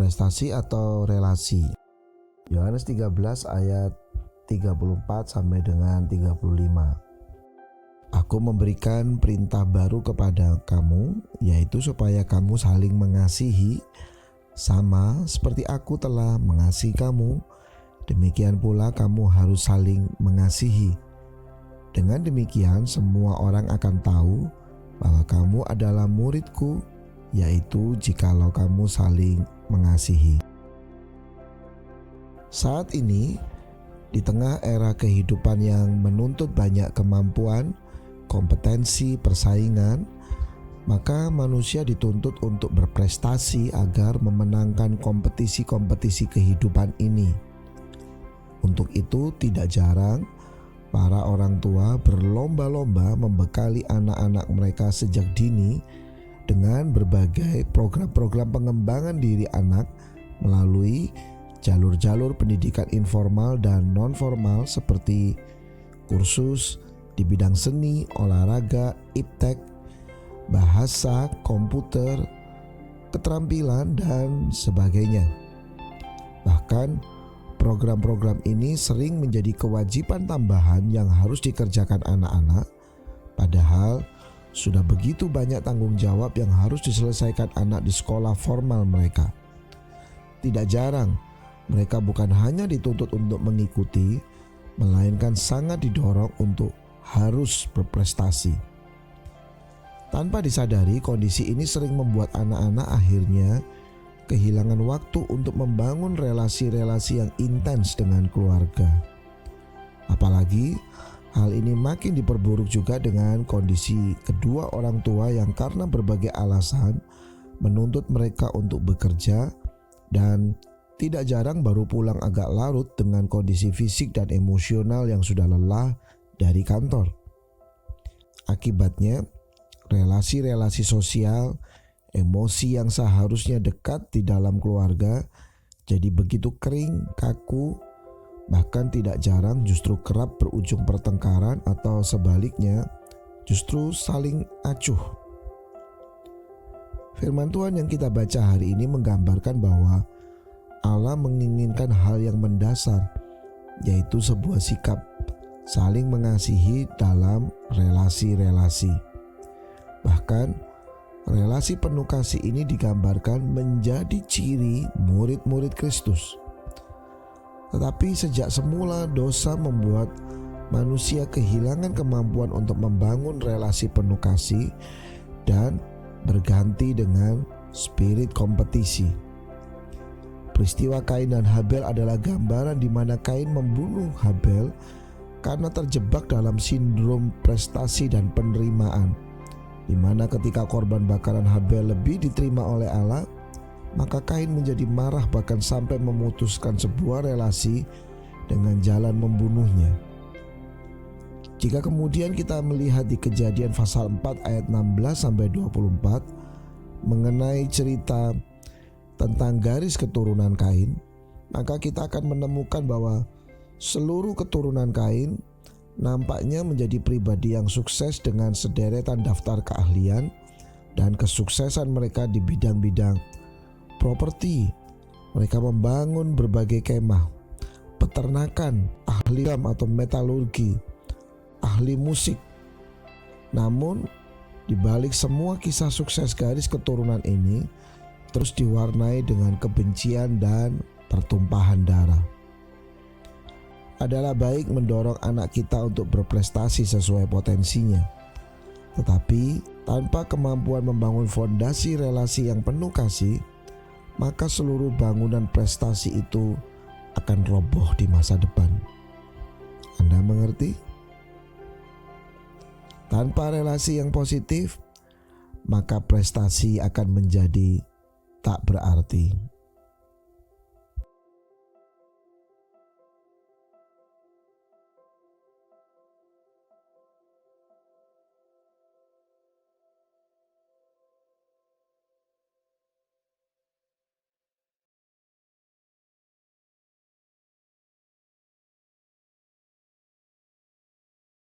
prestasi atau relasi. Yohanes 13 ayat 34 sampai dengan 35. Aku memberikan perintah baru kepada kamu, yaitu supaya kamu saling mengasihi, sama seperti aku telah mengasihi kamu, demikian pula kamu harus saling mengasihi. Dengan demikian semua orang akan tahu bahwa kamu adalah muridku, yaitu jikalau kamu saling mengasihi. Saat ini, di tengah era kehidupan yang menuntut banyak kemampuan, kompetensi, persaingan, maka manusia dituntut untuk berprestasi agar memenangkan kompetisi-kompetisi kehidupan ini. Untuk itu, tidak jarang para orang tua berlomba-lomba membekali anak-anak mereka sejak dini dengan berbagai program-program pengembangan diri anak melalui jalur-jalur pendidikan informal dan non-formal seperti kursus di bidang seni, olahraga, iptek, bahasa, komputer, keterampilan, dan sebagainya. Bahkan program-program ini sering menjadi kewajiban tambahan yang harus dikerjakan anak-anak, padahal sudah begitu banyak tanggung jawab yang harus diselesaikan anak di sekolah formal mereka. Tidak jarang mereka bukan hanya dituntut untuk mengikuti, melainkan sangat didorong untuk harus berprestasi. Tanpa disadari, kondisi ini sering membuat anak-anak akhirnya kehilangan waktu untuk membangun relasi-relasi yang intens dengan keluarga. Apalagi hal ini makin diperburuk juga dengan kondisi kedua orang tua yang karena berbagai alasan menuntut mereka untuk bekerja dan tidak jarang baru pulang agak larut dengan kondisi fisik dan emosional yang sudah lelah dari kantor. Akibatnya, relasi-relasi sosial, emosi yang seharusnya dekat di dalam keluarga jadi begitu kering, kaku, bahkan tidak jarang justru kerap berujung pertengkaran atau sebaliknya justru saling acuh. Firman Tuhan yang kita baca hari ini menggambarkan bahwa Allah menginginkan hal yang mendasar, yaitu sebuah sikap saling mengasihi dalam relasi-relasi. Bahkan relasi penuh kasih ini digambarkan menjadi ciri murid-murid Kristus. Tetapi sejak semula dosa membuat manusia kehilangan kemampuan untuk membangun relasi penuh kasih dan berganti dengan spirit kompetisi. Peristiwa Kain dan Habel adalah gambaran di mana Kain membunuh Habel karena terjebak dalam sindrom prestasi dan penerimaan, di mana ketika korban bakaran Habel lebih diterima oleh Allah, maka Kain menjadi marah bahkan sampai memutuskan sebuah relasi dengan jalan membunuhnya. Jika kemudian kita melihat di Kejadian pasal 4 ayat 16 sampai 24 mengenai cerita tentang garis keturunan Kain, maka kita akan menemukan bahwa seluruh keturunan Kain nampaknya menjadi pribadi yang sukses dengan sederetan daftar keahlian dan kesuksesan mereka di bidang-bidang properti. Mereka membangun berbagai kemah, peternakan, ahli atau metalurgi, ahli musik. Namun, di balik semua kisah sukses garis keturunan ini terus diwarnai dengan kebencian dan pertumpahan darah. Adalah baik mendorong anak kita untuk berprestasi sesuai potensinya, tetapi tanpa kemampuan membangun fondasi relasi yang penuh kasih, maka seluruh bangunan prestasi itu akan roboh di masa depan. Anda mengerti? Tanpa relasi yang positif, maka prestasi akan menjadi tak berarti.